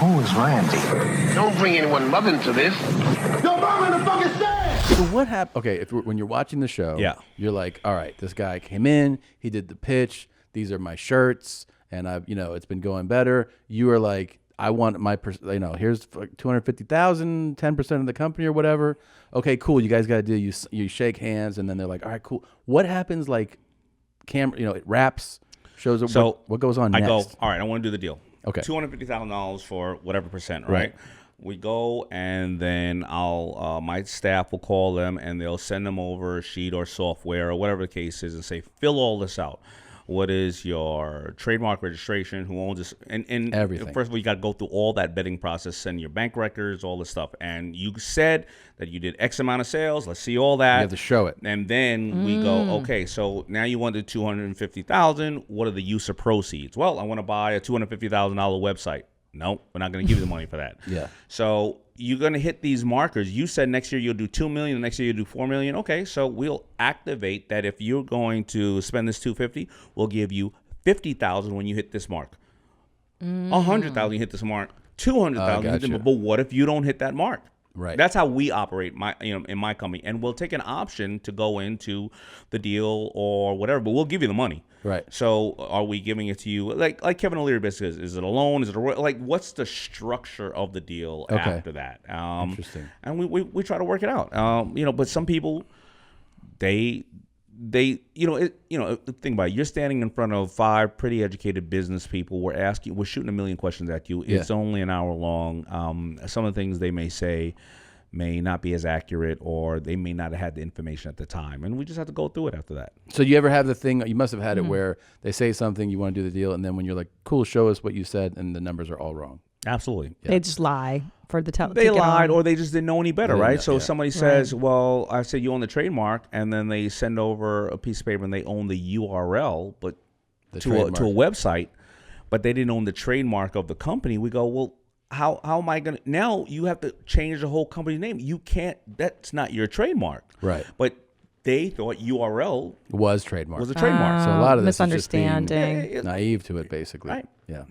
Who is Randy? Don't bring anyone mother into this. Your mom in the fucking stand! So what happened? Okay, when you're watching the show, you're like, all right, this guy came in, he did the pitch. These are my shirts, and it's been going better. You are like, I want my, here's 250,000, 10% of the company or whatever. Okay, cool. You guys got to do. You shake hands, and then they're like, all right, cool. What happens? Like, it wraps, shows up. So what goes on next? I go, all right, I want to do the deal. Okay, $250,000 for whatever percent, right? We go, and then my staff will call them, and they'll send them over a sheet or software or whatever the case is, and say, fill all this out. What is your trademark registration? Who owns this? And everything. First of all, you got to go through all that vetting process, send your bank records, all this stuff. And you said that you did X amount of sales. Let's see all that. You have to show it. And then we go, okay, so now you want the $250,000. What are the use of proceeds? Well, I want to buy a $250,000 website. No, we're not going to give you the money for that. Yeah. So you're going to hit these markers. You said next year you'll do $2 million. The next year you'll do $4 million. Okay, so we'll activate that. If you're going to spend this $250,000, we'll give you $50,000 when you hit this mark. $100,000 you hit this mark. $200,000. But what if you don't hit that mark? Right. That's how we operate in my company. And we'll take an option to go into the deal or whatever, but we'll give you the money. Right. So are we giving it to you like Kevin O'Leary basically is it a loan? Is it what's the structure of the deal after that? Interesting. And we try to work it out. But some people think about it. You're standing in front of 5 pretty educated business people. We're shooting a million questions at you. Yeah. It's only an hour long. Some of the things they may say may not be as accurate, or they may not have had the information at the time, and we just have to go through it after that. So you ever have the thing, you must have had it where they say something, you want to do the deal, and then when you're like, cool, show us what you said, and the numbers are all wrong. Absolutely. Yeah. They just lie for the They lied, or they just didn't know any better, right? So somebody says, right. well, I said you own the trademark, and then they send over a piece of paper and they own the URL, but to a website, but they didn't own the trademark of the company. We go, well, how am I going to, now you have to change the whole company name. You can't, that's not your trademark. Right. But they thought URL was trademark. Was a trademark. So a lot of this misunderstanding. is just being naive to it, basically. Right. Yeah.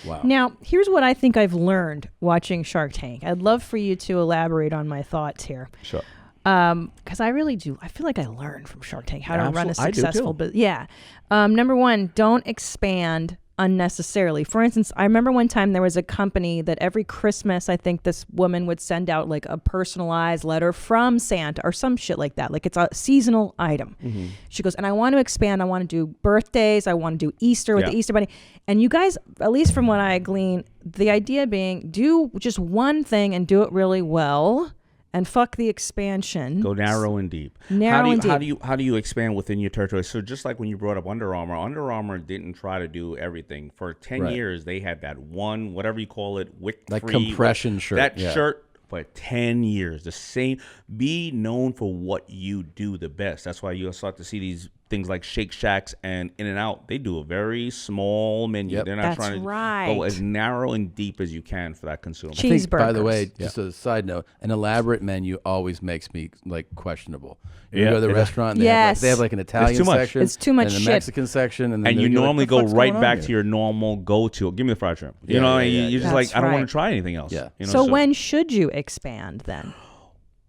Wow. Now, here's what I think I've learned watching Shark Tank. I'd love for you to elaborate on my thoughts here. Sure. Because I really do. I feel like I learned from Shark Tank how to run a successful business. Yeah. Number one, don't expand unnecessarily. For instance, I remember one time there was a company that every Christmas, I think this woman would send out like a personalized letter from Santa or some shit like that. Like it's a seasonal item. Mm-hmm. She goes, and I want to expand. I want to do birthdays. I want to do Easter with the Easter Bunny. And you guys, at least from what I glean, the idea being do just one thing and do it really well. And fuck the expansion. Go narrow and deep. How do you expand within your territory? So just like when you brought up Under Armour didn't try to do everything. For 10 years, they had that one, whatever you call it, wick-free. Like compression shirt. That shirt for 10 years. The same. Be known for what you do the best. That's why you'll start to see these things like Shake Shacks and In-N-Out. They do a very small menu. Yep. They're not trying to go as narrow and deep as you can for that consumer. I think, by the way, just a side note, an elaborate menu always makes me like questionable. You go to the restaurant and they have like an Italian section. It's too much and shit. a Mexican section. And you normally like, go right back to your normal go-to. Give me the fried shrimp. You're just like, I don't want to try anything else. Yeah. So when should you expand then?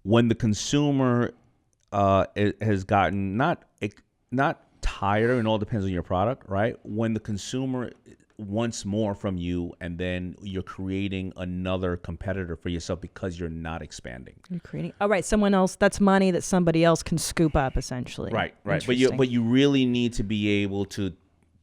When the consumer has gotten not tired, and all depends on your product, right? When the consumer wants more from you, and then you're creating another competitor for yourself because you're not expanding. You're creating, someone else. That's money that somebody else can scoop up, essentially. Right. But you really need to be able to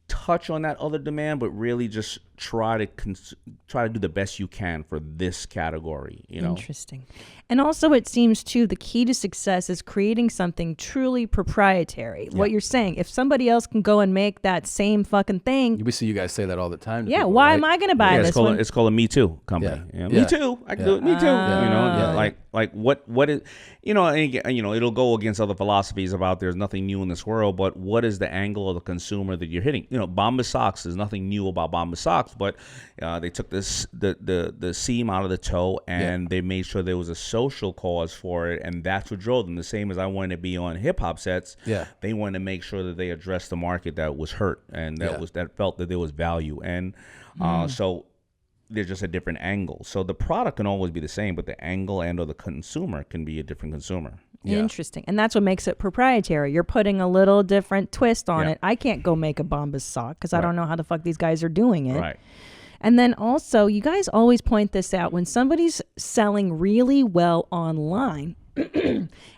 touch on that other demand, but really just try to do the best you can for this category. Interesting. And also, it seems too, the key to success is creating something truly proprietary. What you're saying, if somebody else can go and make that same fucking thing, we see you guys say that all the time. To yeah. people, Why right? am I going to buy this one? It's called a Me Too company. Yeah. Me too. I can do it. Me too. Like what is, it'll go against other philosophies about there's nothing new in this world, but what is the angle of the consumer that you're hitting? Bombas socks. There's nothing new about Bombas socks, but they took the seam out of the toe, and they made sure there was a social cause for it, and that's what drove them. The same as I wanted to be on hip hop sets. Yeah, they wanted to make sure that they addressed the market that was hurt and that felt that there was value, and so there's just a different angle. So the product can always be the same, but the angle and or the consumer can be a different consumer. Yeah. Interesting. And that's what makes it proprietary. You're putting a little different twist on it. I can't go make a Bombas sock because I don't know how the fuck these guys are doing it. Right. And then also, you guys always point this out when somebody's selling really well online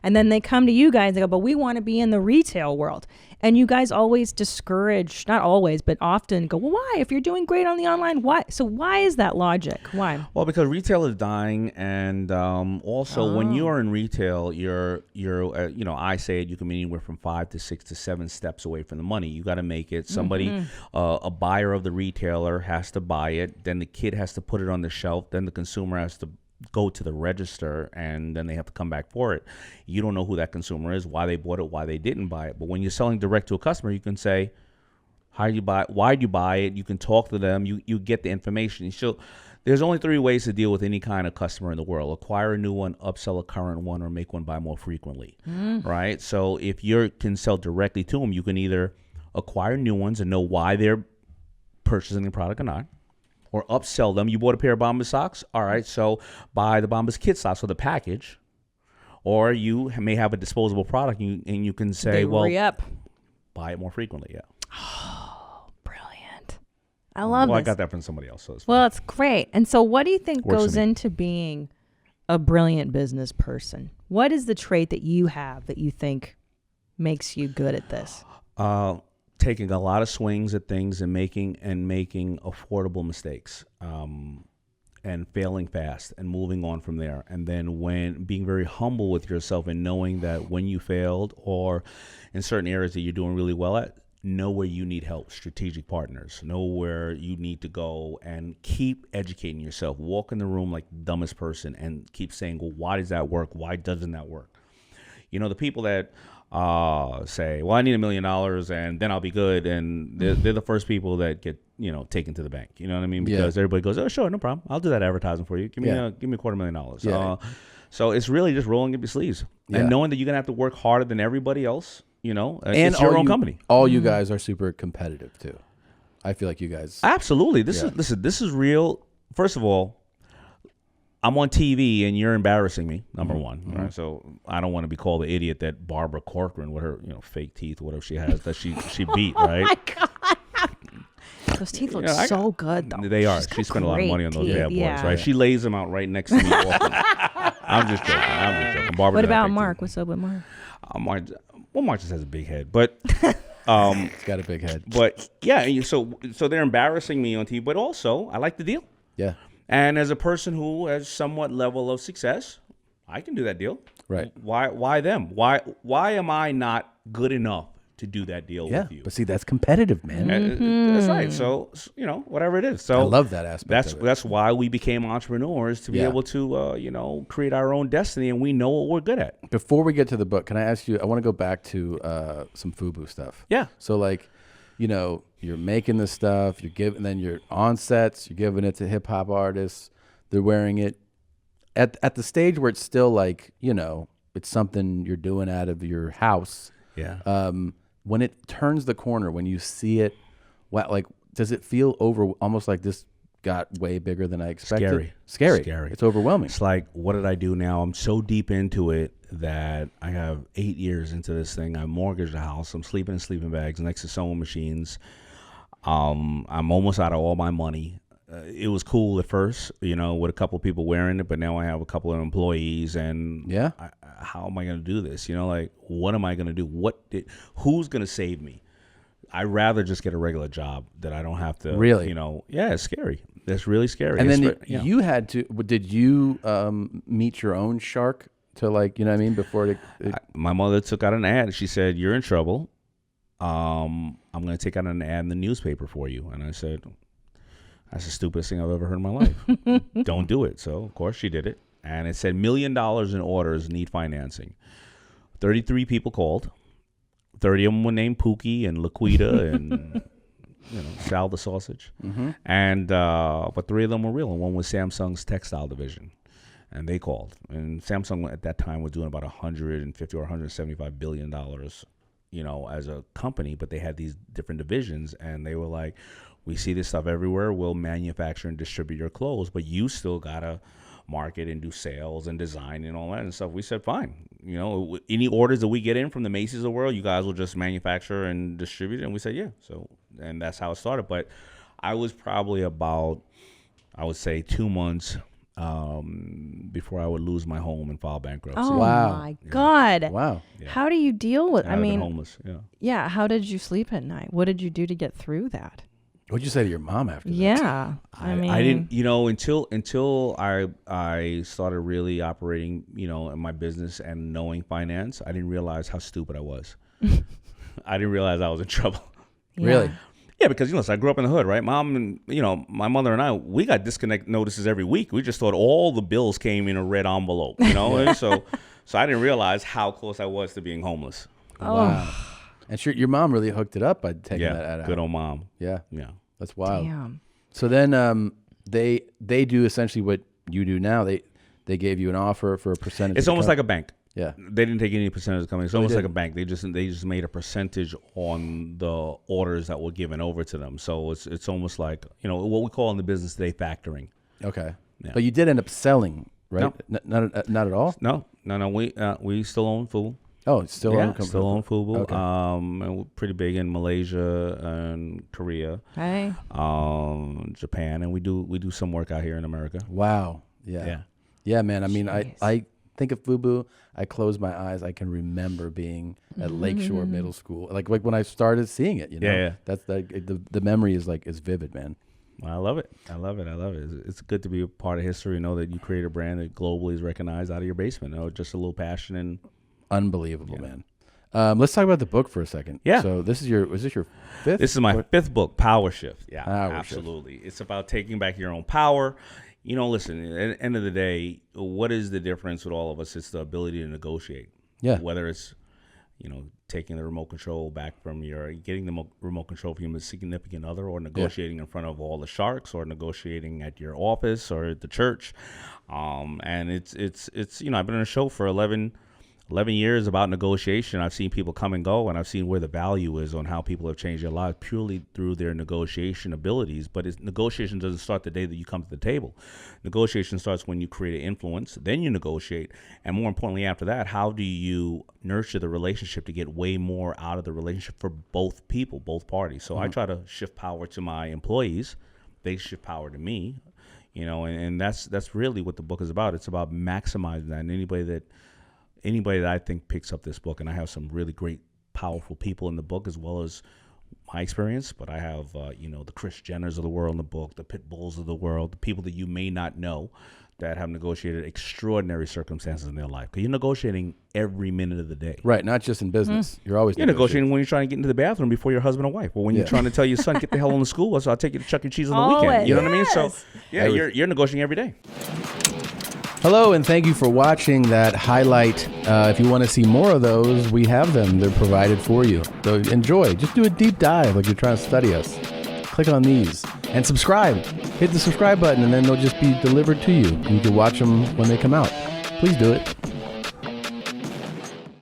and then they come to you guys and they go, but we want to be in the retail world. And you guys always discourage, not always, but often go, well, why? If you're doing great on the online, why? So why is that logic? Why? Well, because retail is dying, and also when you are in retail, you're I say it, you can be anywhere from 5 to 6 to 7 steps away from the money. You got to make it. Somebody, a buyer of the retailer has to buy it. Then the kid has to put it on the shelf. Then the consumer has to go to the register, and then they have to come back for it. You don't know who that consumer is, why they bought it, why they didn't buy it. But when you're selling direct to a customer, you can say, how did you buy it? Why did you buy it? You can talk to them. You get the information. So there's only 3 ways to deal with any kind of customer in the world: acquire a new one, upsell a current one, or make one buy more frequently. Right? So if you can sell directly to them, you can either acquire new ones and know why they're purchasing the product or not, or upsell them. You bought a pair of Bombas socks? All right, so buy the Bombas kid socks with a package. Or you may have a disposable product and you can say, buy it more frequently, Oh, brilliant. I love this. Well, I got that from somebody else. So it's great. And so what do you think goes into being a brilliant business person? What is the trait that you have that you think makes you good at this? Taking a lot of swings at things and making affordable mistakes, and failing fast and moving on from there. And then when being very humble with yourself and knowing that when you failed or in certain areas that you're doing really well at, know where you need help, strategic partners, know where you need to go, and keep educating yourself. Walk in the room like the dumbest person and keep saying, well, why does that work? Why doesn't that work? The people that say, well, I need $1 million and then I'll be good, and they're the first people that get taken to the bank. You know what I mean? Because everybody goes, oh, sure, no problem, I'll do that advertising for you. Give me $250,000. So it's really just rolling up your sleeves and knowing that you're gonna have to work harder than everybody else. And it's your own company. All you guys are super competitive too. I feel like you guys absolutely. This is real. First of all, I'm on TV and you're embarrassing me, number one. Right? So I don't want to be called the idiot that Barbara Corcoran with her, fake teeth, whatever she has, that she beat, right? Oh my God. Those teeth look so good, though. They are. She spent a lot of money on those bad boys, right? She lays them out right next to me. I'm just joking. Barbara, what about Mark? What's up with Mark? Mark just has a big head, but he's got a big head. But yeah, so they're embarrassing me on TV, but also I like the deal. Yeah. And as a person who has somewhat level of success, I can do that deal. Right. Why them? Why am I not good enough to do that deal with you? But see, that's competitive, man. That's right. So, whatever it is. So I love that aspect. That's why we became entrepreneurs, to be able to, create our own destiny, and we know what we're good at. Before we get to the book, can I ask you, I want to go back to some FUBU stuff. Yeah. So you're making this stuff, then you're on sets, you're giving it to hip hop artists, they're wearing it at the stage where it's still it's something you're doing out of your house. Yeah. When it turns the corner, when you see it, does it feel almost like this got way bigger than I expected? Scary. It's overwhelming. It's like, what did I do now? I'm so deep into it that I have 8 years into this thing. I mortgaged a house. I'm sleeping in sleeping bags next to sewing machines. I'm almost out of all my money. It was cool at first, with a couple of people wearing it, but now I have a couple of employees, and how am I going to do this? What am I going to do? Who's going to save me? I'd rather just get a regular job that I don't have to. Really? It's scary. That's really scary. And then you had to. Did you meet your own shark to before my mother took out an ad. She said, "You're in trouble. I'm going to take out an ad in the newspaper for you." And I said, that's the stupidest thing I've ever heard in my life. Don't do it. So, of course, she did it. And it said $1 million in orders need financing. 33 people called. 30 of them were named Pookie and Laquita and, Sal the Sausage. Mm-hmm. And but 3 of them were real. And one was Samsung's textile division. And they called. And Samsung at that time was doing about $150 or $175 billion, as a company, but they had these different divisions, and they were like, We see this stuff everywhere. We'll manufacture and distribute your clothes, but you still gotta market and do sales and design and all that and stuff. We said, fine. You know, any orders that we get in from the Macy's of the world, you guys will just manufacture and distribute it. And we said, yeah. So, and that's how it started. But I was probably about, I would say, 2 months before I would lose my home and file bankruptcy. Oh wow. my God. Wow. Yeah. How do you deal with, I'd have been homeless. Yeah. Yeah. How did you sleep at night? What did you do to get through that? What'd you say to your mom after that? Yeah. I mean, I didn't, you know, until I started really operating, you know, in my business and knowing finance, I didn't realize how stupid I was. I didn't realize I was in trouble. Yeah. Really? Yeah, because, you know, so I grew up in the hood, right? Mom and, you know, my mother and I, we got disconnect notices every week. We just thought all the bills came in a red envelope, you know? And so I didn't realize how close I was to being homeless. Oh. Wow. And sure, your mom really hooked it up by taking that out. Good old mom. Yeah. Yeah. That's wild. Damn. So then they do essentially what you do now. They gave you an offer for a percentage. It's almost like a bank. Yeah. They didn't take any percentage of the company. It's almost like a didn't. bank. They just made a percentage on the orders that were given over to them. So it's almost like, you know, what we call in the business today factoring. Okay. Yeah. But you did end up selling, right? No. Not at all? No. We still own FUBU. Oh, it's still on Still own FUBU. Okay. And we're pretty big in Malaysia and Korea, Hey. Japan, and we do some work out here in America. Wow. Yeah. Yeah, man. I mean, I think of FUBU, I close my eyes, I can remember being at Lakeshore Middle School. Like when I started seeing it, you know. Yeah. That's the memory is vivid, man. I love it. It's good to be a part of history. Know that you create a brand that globally is recognized out of your basement. You know, just a little passion and Unbelievable, man. Let's talk about the book for a second. Yeah. So was this your fifth? This is my fifth book, Power Shift. Yeah, Power absolutely. Shift. It's about taking back your own power. You know, listen, at the end of the day, what is the difference with all of us? It's the ability to negotiate. Yeah. Whether it's, you know, taking the remote control back from getting the remote control from your significant other, or negotiating in front of all the sharks, or negotiating at your office or at the church. And it's you know, I've been on a show for 11 years about negotiation. I've seen people come and go, and I've seen where the value is on how people have changed their lives purely through their negotiation abilities. But negotiation doesn't start the day that you come to the table. Negotiation starts when you create an influence, then you negotiate. And more importantly, after that, how do you nurture the relationship to get way more out of the relationship for both people, both parties? So I try to shift power to my employees. They shift power to me, you know, and that's really what the book is about. It's about maximizing that. And anybody that I think picks up this book, and I have some really great, powerful people in the book, as well as my experience, but I have, you know, the Kris Jenners of the world in the book, the Pit Bulls of the world, the people that you may not know that have negotiated extraordinary circumstances in their life. Because you're negotiating every minute of the day. Right, not just in business. You're always negotiating when you're trying to get into the bathroom before your husband or wife, or when you're trying to tell your son, get the hell on the school, so I'll take you to Chuck E. Cheese on the weekend. You know what I mean? So, yeah, you're negotiating every day. Hello, and thank you for watching that highlight. If you want to see more of those, we have them. They're provided for you. So enjoy. Just do a deep dive like you're trying to study us. Click on these and subscribe. Hit the subscribe button, and then they'll just be delivered to you. And you can watch them when they come out. Please do it.